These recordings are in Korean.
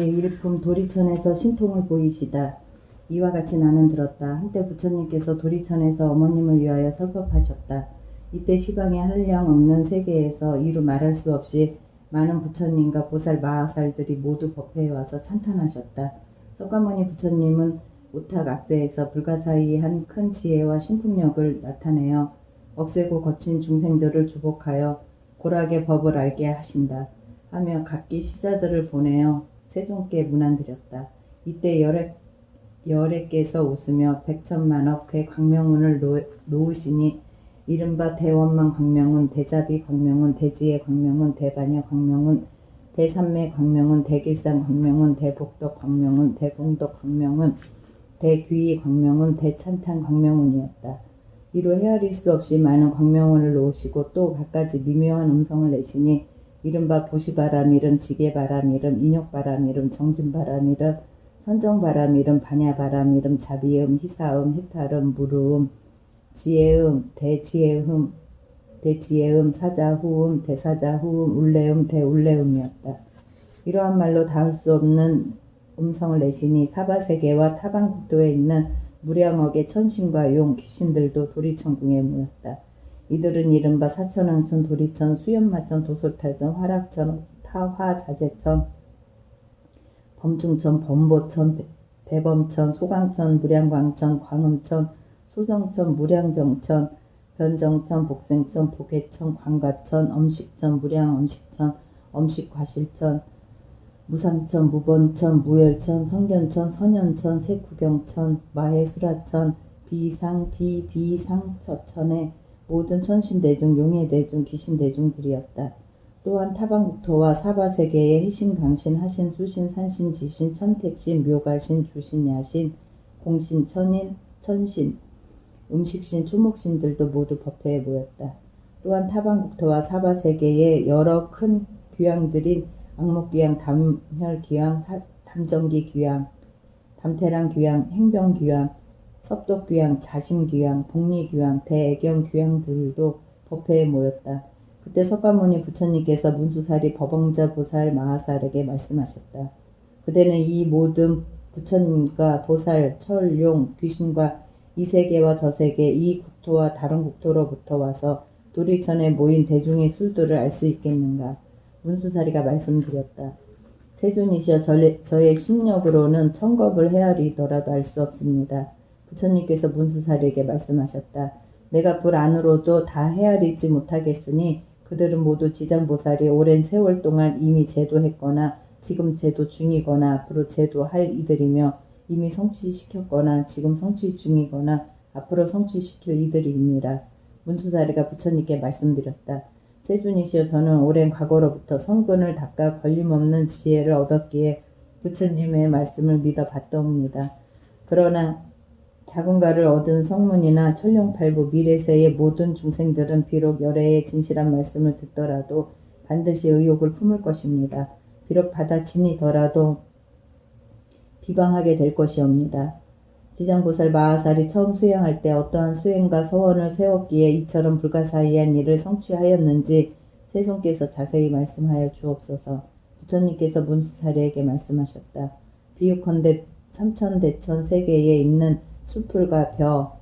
제1품 도리천에서 신통을 보이시다. 이와 같이 나는 들었다. 한때 부처님께서 도리천에서 어머님을 위하여 설법하셨다. 이때 시방에 한량없는 세계에서 이루 말할 수 없이 많은 부처님과 보살 마하살들이 모두 법회에 와서 찬탄하셨다. 석가모니 부처님은 우탁악세에서 불가사의한 큰 지혜와 신통력을 나타내어 억세고 거친 중생들을 주복하여 고락의 법을 알게 하신다. 하며 각기 시자들을 보내어 세존께 문안드렸다. 이때 열애께서 웃으며 백천만억 대광명운을 놓으시니 이른바 대원망 광명운, 대자비 광명운, 대지혜 광명운, 대반야 광명운, 대삼매 광명운, 대길상 광명운, 대복덕 광명운, 대공덕 광명운, 대귀희 광명운, 대찬탄 광명운이었다. 이로 헤아릴 수 없이 많은 광명운을 놓으시고 또 갖가지 미묘한 음성을 내시니 이른바 보시바람 이름, 지게바람 이름, 인욕바람 이름, 정진바람 이름, 선정바람 이름, 반야바람 이름, 자비음, 희사음, 해탈음, 무르음, 지혜음, 대지혜음, 사자후음, 대사자후음, 울레음, 대울레음이었다. 이러한 말로 닿을 수 없는 음성을 내시니 사바세계와 타방국도에 있는 무량억의 천신과 용, 귀신들도 도리천궁에 모였다. 이들은 이른바 사천왕천, 도리천, 수연마천, 도솔탈천, 화락천, 타화자재천, 범중천, 범보천, 대범천, 소강천, 무량광천, 광음천, 소정천, 무량정천, 변정천, 복생천, 보계천, 광가천, 엄식천, 무량엄식천, 엄식과실천, 무상천, 무번천, 무열천, 성견천, 선현천, 세구경천, 마해수라천, 비상처천의 모든 천신대중, 용해대중, 귀신대중들이었다. 또한 타방국토와 사바세계의 해신, 강신, 하신, 수신, 산신, 지신, 천택신, 묘가신, 주신, 야신, 공신, 천인, 천신, 음식신, 초목신들도 모두 법회에 모였다. 또한 타방국토와 사바세계의 여러 큰 귀양들인 악목귀양, 담혈귀양, 담정기귀양, 담태랑귀양, 행병귀양, 섭독귀양, 자심귀양, 복리귀양, 대애경귀양들도 법회에 모였다. 그때 석가모니 부처님께서 문수사리 법왕자 보살 마하살에게 말씀하셨다. 그대는 이 모든 부처님과 보살, 철, 용, 귀신과 이 세계와 저 세계, 이 국토와 다른 국토로부터 와서 도리천에 모인 대중의 술도를 알 수 있겠는가? 문수사리가 말씀드렸다. 세존이시여 저의 심력으로는 천겁을 헤아리더라도 알 수 없습니다. 부처님께서 문수사리에게 말씀하셨다. 내가 불 안으로도 다 헤아리지 못하겠으니 그들은 모두 지장보살이 오랜 세월 동안 이미 제도했거나 지금 제도 중이거나 앞으로 제도할 이들이며 이미 성취시켰거나 지금 성취 중이거나 앞으로 성취시킬 이들이니라. 문수사리가 부처님께 말씀드렸다. 세존이시여 저는 오랜 과거로부터 성근을 닦아 걸림없는 지혜를 얻었기에 부처님의 말씀을 믿어 봤더옵니다. 그러나 자군가를 얻은 성문이나 천룡팔부 미래세의 모든 중생들은 비록 열애의 진실한 말씀을 듣더라도 반드시 의욕을 품을 것입니다. 비록 받아지니더라도 비방하게 될 것이옵니다. 지장보살 마하살이 처음 수행할 때 어떠한 수행과 서원을 세웠기에 이처럼 불가사의한 일을 성취하였는지 세손께서 자세히 말씀하여 주옵소서. 부처님께서 문수사리에게 말씀하셨다. 비유컨대 삼천대천 세계에 있는 수풀과 벼,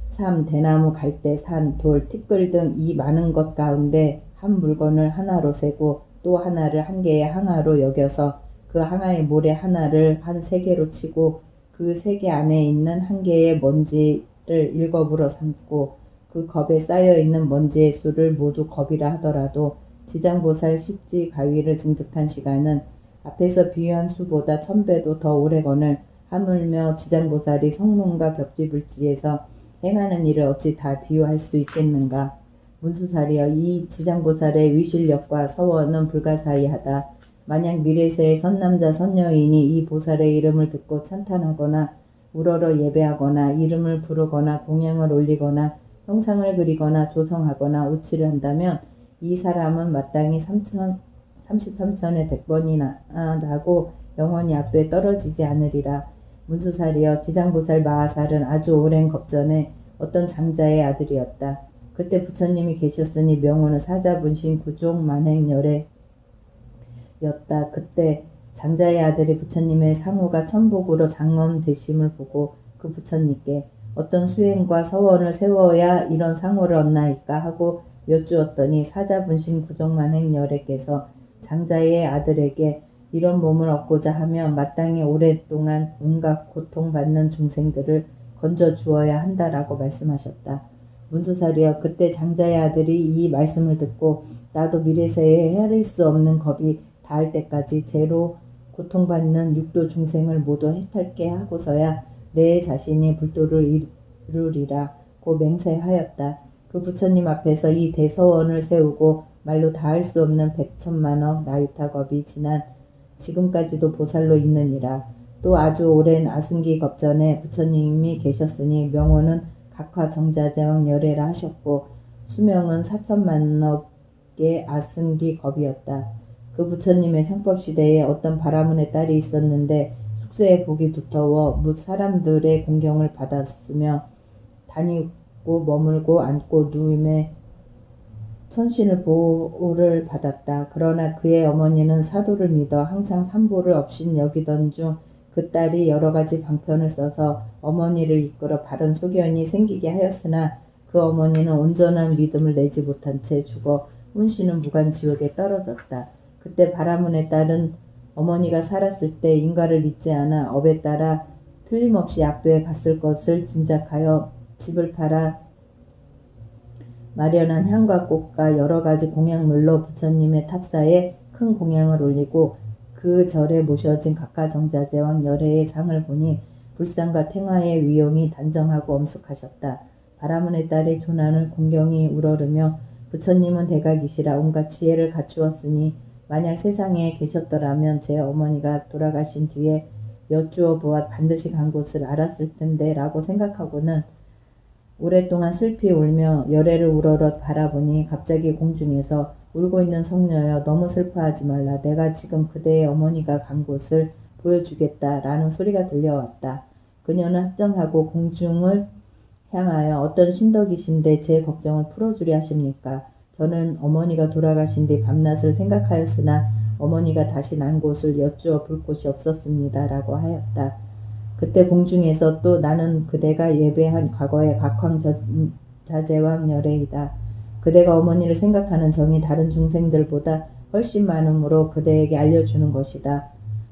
삼, 대나무, 갈대, 산, 돌, 티끌 등 이 많은 것 가운데 한 물건을 하나로 세고 또 하나를 한 개의 항아로 여겨서 그 항아의 모래 하나를 한 세개로 치고 그 세개 안에 있는 한 개의 먼지를 1겁으로 삼고 그 겁에 쌓여있는 먼지의 수를 모두 겁이라 하더라도 지장보살 십지 가위를 증득한 시간은 앞에서 비유한 수보다 1000배도 더 오래건을 하물며 지장보살이 성문과 벽지불지에서 행하는 일을 어찌 다 비유할 수 있겠는가. 문수사리여 이 지장보살의 위실력과 서원은 불가사의하다. 만약 미래세의 선남자 선여인이 이 보살의 이름을 듣고 찬탄하거나 우러러 예배하거나 이름을 부르거나 공양을 올리거나 형상을 그리거나 조성하거나 우치를 한다면 이 사람은 마땅히 33천의 100번이나 나고 영원히 악도에 떨어지지 않으리라. 문수사리여 지장보살 마하살은 아주 오랜 겁전에 어떤 장자의 아들이었다. 그때 부처님이 계셨으니 명호는 사자분신 구종 만행열애였다. 그때 장자의 아들이 부처님의 상호가 천복으로 장엄 되심을 보고 그 부처님께 어떤 수행과 서원을 세워야 이런 상호를 얻나이까 하고 여쭈었더니 사자분신 구정만행 열애께서 장자의 아들에게 이런 몸을 얻고자 하면 마땅히 오랫동안 온갖 고통받는 중생들을 건져 주어야 한다라고 말씀하셨다. 문수사리여, 그때 장자의 아들이 이 말씀을 듣고 나도 미래세에 헤아릴 수 없는 겁이 닿을 때까지 죄로 고통받는 육도 중생을 모두 해탈게 하고서야 내 자신이 불도를 이루리라 고 맹세하였다. 그 부처님 앞에서 이 대서원을 세우고 말로 다할 수 없는 백천만억 나유타겁이 지난 지금까지도 보살로 있느니라. 또 아주 오랜 아승기 겁전에 부처님이 계셨으니 명호는 각화 정자제왕 열애라 하셨고 수명은 4천만억의 아승기 겁이었다. 그 부처님의 상법시대에 어떤 바라문의 딸이 있었는데 숙세에 복이 두터워 뭇 사람들의 공경을 받았으며 다니고 머물고 앉고 누임에 천신을 보호를 받았다. 그러나 그의 어머니는 사도를 믿어 항상 삼보를 업신 여기던 중 그 딸이 여러가지 방편을 써서 어머니를 이끌어 바른 소견이 생기게 하였으나 그 어머니는 온전한 믿음을 내지 못한 채 죽어 혼신은 무간지옥에 떨어졌다. 그때 바라문의 딸은 어머니가 살았을 때 인가를 믿지 않아 업에 따라 틀림없이 약도에 갔을 것을 짐작하여 집을 팔아 마련한 향과 꽃과 여러가지 공양물로 부처님의 탑사에 큰 공양을 올리고 그 절에 모셔진 각가정자제왕 열애의 상을 보니 불상과 탱화의 위용이 단정하고 엄숙하셨다. 바라문의 딸의 조난을 공경이 우러르며 부처님은 대각이시라 온갖 지혜를 갖추었으니 만약 세상에 계셨더라면 제 어머니가 돌아가신 뒤에 여쭈어 보아 반드시 간 곳을 알았을 텐데 라고 생각하고는 오랫동안 슬피 울며 열애를 우러러 바라보니 갑자기 공중에서 울고 있는 성녀여, 너무 슬퍼하지 말라. 내가 지금 그대의 어머니가 간 곳을 보여주겠다 라는 소리가 들려왔다. 그녀는 합정하고 공중을 향하여 어떤 신덕이신데 제 걱정을 풀어주려 하십니까? 저는 어머니가 돌아가신 뒤 밤낮을 생각하였으나 어머니가 다시 난 곳을 여쭈어 볼 곳이 없었습니다 라고 하였다. 그때 공중에서 또 나는 그대가 예배한 과거의 각황자제왕 열애이다. 그대가 어머니를 생각하는 정이 다른 중생들보다 훨씬 많으므로 그대에게 알려주는 것이다.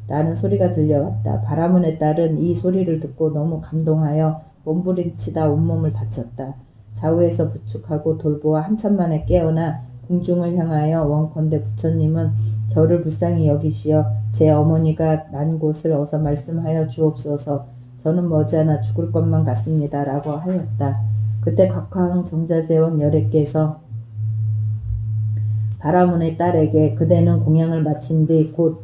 라는 소리가 들려왔다. 바라문의 딸은 이 소리를 듣고 너무 감동하여 몸부림치다 온몸을 다쳤다. 좌우에서 부축하고 돌보아 한참만에 깨어나 궁중을 향하여 원컨대 부처님은 저를 불쌍히 여기시어 제 어머니가 난 곳을 어서 말씀하여 주옵소서. 저는 머지않아 죽을 것만 같습니다. 라고 하였다. 그때 각황 정자제왕 열애께서 바라문의 딸에게 그대는 공양을 마친 뒤 곧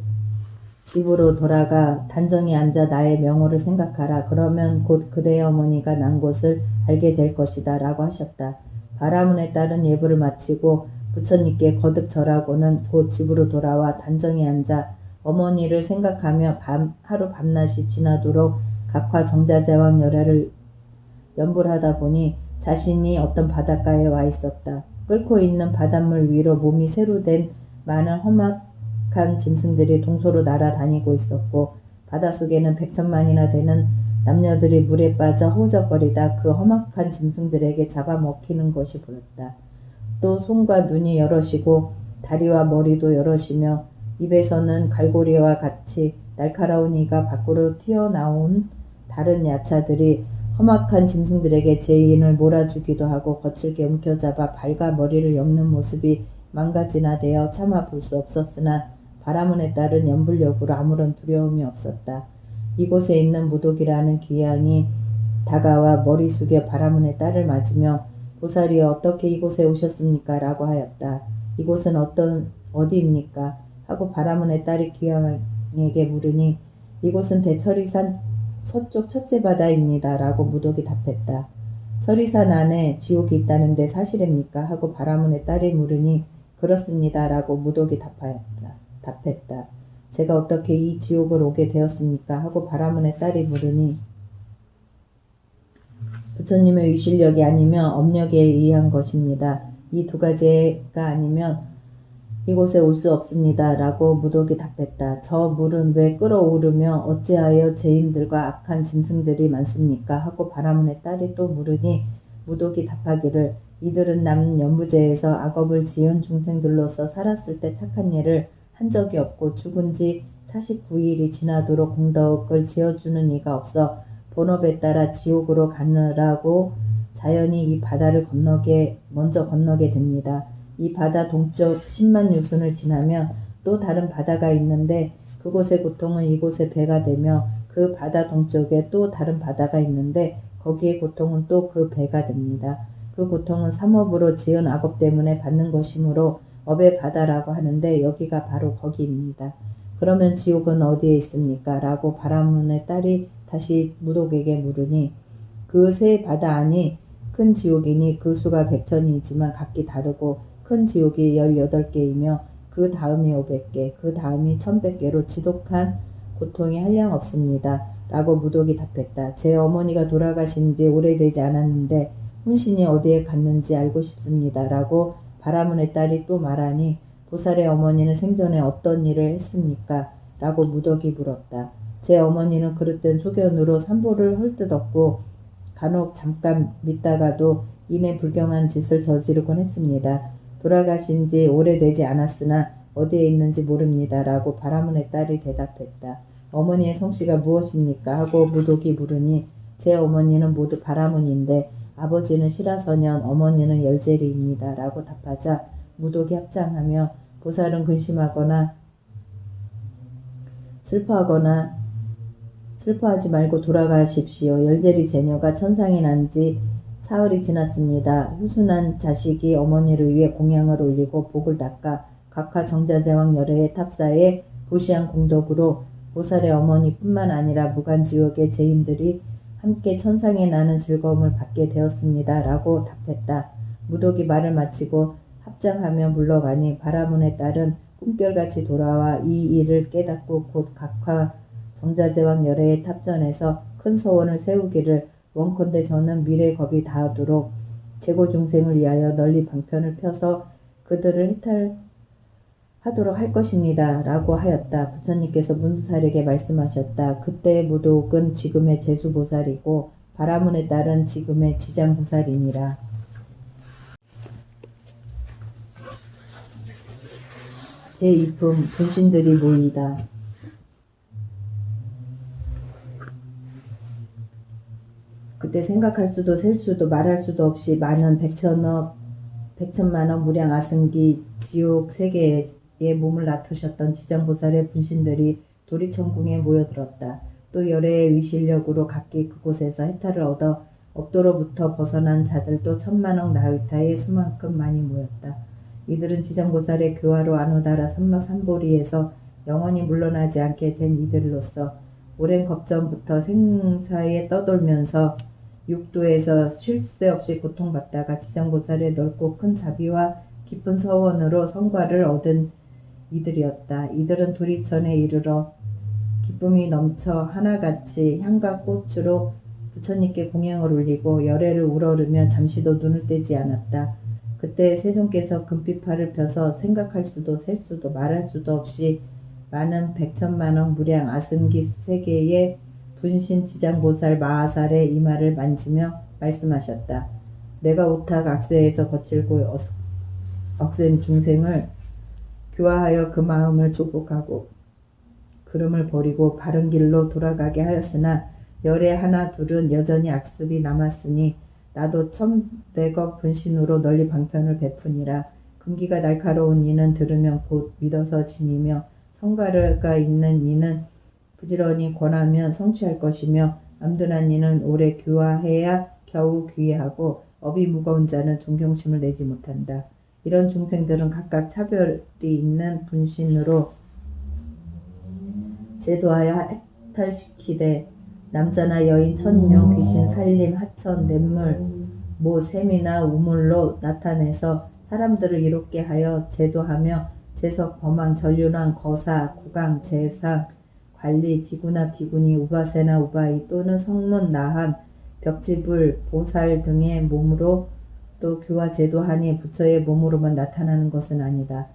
집으로 돌아가 단정히 앉아 나의 명호를 생각하라. 그러면 곧 그대의 어머니가 난 곳을 알게 될 것이다. 라고 하셨다. 바라문의 딸은 예불을 마치고 부처님께 거듭 절하고는 곧 집으로 돌아와 단정히 앉아 어머니를 생각하며 하루 밤낮이 지나도록 각화 정자제왕 열애를 연불하다 보니 자신이 어떤 바닷가에 와 있었다. 끓고 있는 바닷물 위로 몸이 새로 된 많은 험악한 짐승들이 동서로 날아다니고 있었고 바닷속에는 100천만이나 되는 남녀들이 물에 빠져 허우적거리다 그 험악한 짐승들에게 잡아먹히는 것이 보였다. 또 손과 눈이 여럿이고 다리와 머리도 여럿이며 입에서는 갈고리와 같이 날카로운 이가 밖으로 튀어나온 다른 야차들이 험악한 짐승들에게 제인을 몰아주기도 하고 거칠게 움켜잡아 발과 머리를 엮는 모습이 만가지나 되어 차마 볼 수 없었으나 바라문의 딸은 연불력으로 아무런 두려움이 없었다. 이곳에 있는 무독이라는 귀양이 다가와 머리 숙여 바라문의 딸을 맞으며 보살이여 어떻게 이곳에 오셨습니까? 라고 하였다. 이곳은 어디입니까? 하고 바라문의 딸이 귀양에게 물으니 이곳은 대처리산 서쪽 첫째 바다입니다. 라고 무독이 답했다. 처리산 안에 지옥이 있다는데 사실입니까? 하고 바라문의 딸이 물으니 그렇습니다. 라고 무독이 답했다. 제가 어떻게 이 지옥을 오게 되었습니까? 하고 바라문의 딸이 물으니 부처님의 위실력이 아니면 업력에 의한 것입니다. 이 두 가지가 아니면 이곳에 올 수 없습니다. 라고 무독이 답했다. 저 물은 왜 끓어오르며 어찌하여 죄인들과 악한 짐승들이 많습니까? 하고 바라문의 딸이 또 물으니 무독이 답하기를 이들은 남연부제에서 악업을 지은 중생들로서 살았을 때 착한 예를 한 적이 없고 죽은 지 49일이 지나도록 공덕을 지어주는 이가 없어 본업에 따라 지옥으로 가느라고 자연히 이 바다를 먼저 건너게 됩니다. 이 바다 동쪽 10만 유순을 지나면 또 다른 바다가 있는데 그곳의 고통은 이곳의 배가 되며 그 바다 동쪽에 또 다른 바다가 있는데 거기의 고통은 또 그 배가 됩니다. 그 고통은 삼업으로 지은 악업 때문에 받는 것이므로 업의 바다라고 하는데 여기가 바로 거기입니다. 그러면 지옥은 어디에 있습니까? 라고 바라문의 딸이 다시 무독에게 물으니 그 세 바다 안이 큰 지옥이니 그 수가 100천이지만 각기 다르고 큰 지옥이 18개이며 그 다음이 500개, 그 다음이 1100개로 지독한 고통이 한량 없습니다. 라고 무독이 답했다. 제 어머니가 돌아가신 지 오래되지 않았는데 혼신이 어디에 갔는지 알고 싶습니다. 라고 바라문의 딸이 또 말하니 보살의 어머니는 생전에 어떤 일을 했습니까? 라고 무독이 물었다. 제 어머니는 그릇된 소견으로 산보를 헐뜯었고 간혹 잠깐 믿다가도 이내 불경한 짓을 저지르곤 했습니다. 돌아가신 지 오래되지 않았으나 어디에 있는지 모릅니다. 라고 바라문의 딸이 대답했다. 어머니의 성씨가 무엇입니까? 하고 무독이 물으니 제 어머니는 모두 바라문인데 아버지는 시라서년, 어머니는 열제리입니다. 라고 답하자 무독이 합장하며 보살은 근심하거나 슬퍼하지 말고 돌아가십시오. 열제리 제녀가 천상에 난 지 사흘이 지났습니다. 후순한 자식이 어머니를 위해 공양을 올리고 복을 닦아 각하 정자제왕 열애의 탑사에 부시한 공덕으로 보살의 어머니뿐만 아니라 무간지옥의 죄인들이 함께 천상에 나는 즐거움을 받게 되었습니다. 라고 답했다. 무독이 말을 마치고 합장하며 물러가니 바라문의 딸은 꿈결같이 돌아와 이 일을 깨닫고 곧 각하 정자제왕 열애의 탑전에서 큰 서원을 세우기를 원컨대 저는 미래 겁이 다하도록 재고 중생을 위하여 널리 방편을 펴서 그들을 해탈하도록 할 것입니다. 라고 하였다. 부처님께서 문수살에게 말씀하셨다. 그때 무독은 지금의 제수보살이고 바라문의 딸은 지금의 지장보살이니라. 제2품 분신들이 모이다. 그때 생각할 수도 셀 수도 말할 수도 없이 많은 백천만억 무량 아승기 지옥 세계에 몸을 놔두셨던 지장보살의 분신들이 도리천궁에 모여들었다. 또 열애의 위실력으로 각기 그곳에서 해탈을 얻어 업도로부터 벗어난 자들도 1000만억 나의타에 수만큼 많이 모였다. 이들은 지장보살의 교화로 아누다라 삼러삼보리에서 영원히 물러나지 않게 된 이들로서 오랜 겁전부터 생사에 떠돌면서 육도에서 쉴 새 없이 고통받다가 지장보살의 넓고 큰 자비와 깊은 서원으로 성과를 얻은 이들이었다. 이들은 도리천에 이르러 기쁨이 넘쳐 하나같이 향과 꽃으로 부처님께 공양을 올리고 열애를 우러르며 잠시도 눈을 떼지 않았다. 그때 세존께서 금빛팔을 펴서 생각할 수도 셀 수도 말할 수도 없이 많은 백천만억 무량 아승기 세계의 분신 지장보살 마하살의 이마를 만지며 말씀하셨다. 내가 오탁 악세에서 거칠고 억센 중생을 교화하여 그 마음을 조복하고 그름을 버리고 바른 길로 돌아가게 하였으나 열애 하나 둘은 여전히 악습이 남았으니 나도 1100억 분신으로 널리 방편을 베푸니라. 금기가 날카로운 이는 들으면 곧 믿어서 지니며 성가가 있는 이는 부지런히 권하면 성취할 것이며 암둔한 이는 오래 교화해야 겨우 귀하고 업이 무거운 자는 존경심을 내지 못한다. 이런 중생들은 각각 차별이 있는 분신으로 제도하여 해탈시키되 남자나 여인, 천룡, 귀신, 살림, 하천, 냇물, 모, 샘이나 우물로 나타내서 사람들을 이롭게 하여 제도하며 제석, 범왕, 전륜왕, 거사, 구강, 재상, 관리, 비구나 비구니, 우바세나 우바이 또는 성문, 나한, 벽지불, 보살 등의 몸으로 또 교화 제도하니 부처의 몸으로만 나타나는 것은 아니다.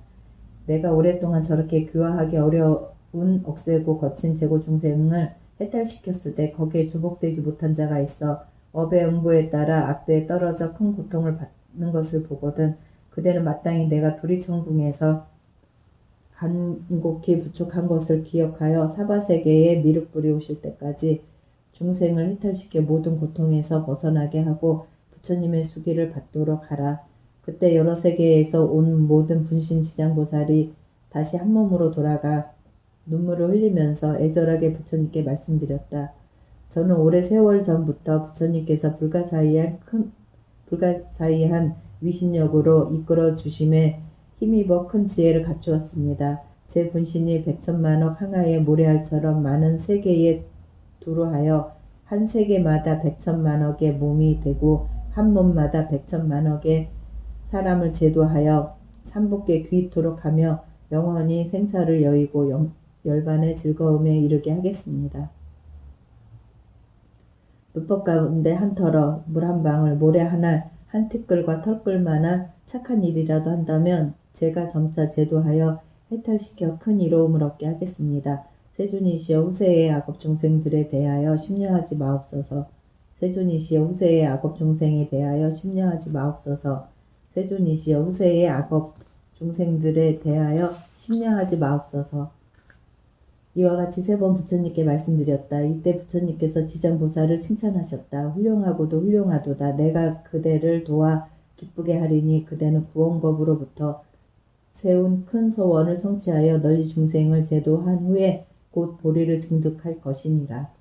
내가 오랫동안 저렇게 교화하기 어려운 억세고 거친 재고 중생을 해탈시켰으되 거기에 주복되지 못한 자가 있어 업의 응보에 따라 악도에 떨어져 큰 고통을 받는 것을 보거든 그대는 마땅히 내가 두리천궁에서 간곡히 부축한 것을 기억하여 사바세계에 미륵불이 오실 때까지 중생을 해탈시켜 모든 고통에서 벗어나게 하고 부처님의 수기를 받도록 하라. 그때 여러 세계에서 온 모든 분신지장보살이 다시 한 몸으로 돌아가 눈물을 흘리면서 애절하게 부처님께 말씀드렸다. 저는 오래 세월 전부터 부처님께서 불가사의한 위신력으로 이끌어 주심에 힘입어 큰 지혜를 갖추었습니다. 제 분신이 백천만억 항아의 모래알처럼 많은 세계에 두루하여 한 세계마다 백천만억의 몸이 되고 한 몸마다 백천만억의 사람을 제도하여 삼복에 귀토록 하며 영원히 생사를 여의고 열반의 즐거움에 이르게 하겠습니다. 물법 가운데 한 털어 물 한 방울 모래 하나 한 티끌과 털끌만한 착한 일이라도 한다면 제가 점차 제도하여 해탈시켜 큰 이로움을 얻게 하겠습니다. 세존이시여 후세의 악업 중생들에 대하여 심려하지 마옵소서. 세존이시여 후세의 악업 중생에 대하여 심려하지 마옵소서. 세존이시여 후세의 악업 중생들에 대하여 심려하지 마옵소서. 이와 같이 3번 부처님께 말씀드렸다. 이때 부처님께서 지장보살을 칭찬하셨다. 훌륭하고도 훌륭하도다. 내가 그대를 도와 기쁘게 하리니 그대는 구원법으로부터 세운 큰 소원을 성취하여 널리 중생을 제도한 후에 곧 보리를 증득할 것이니라.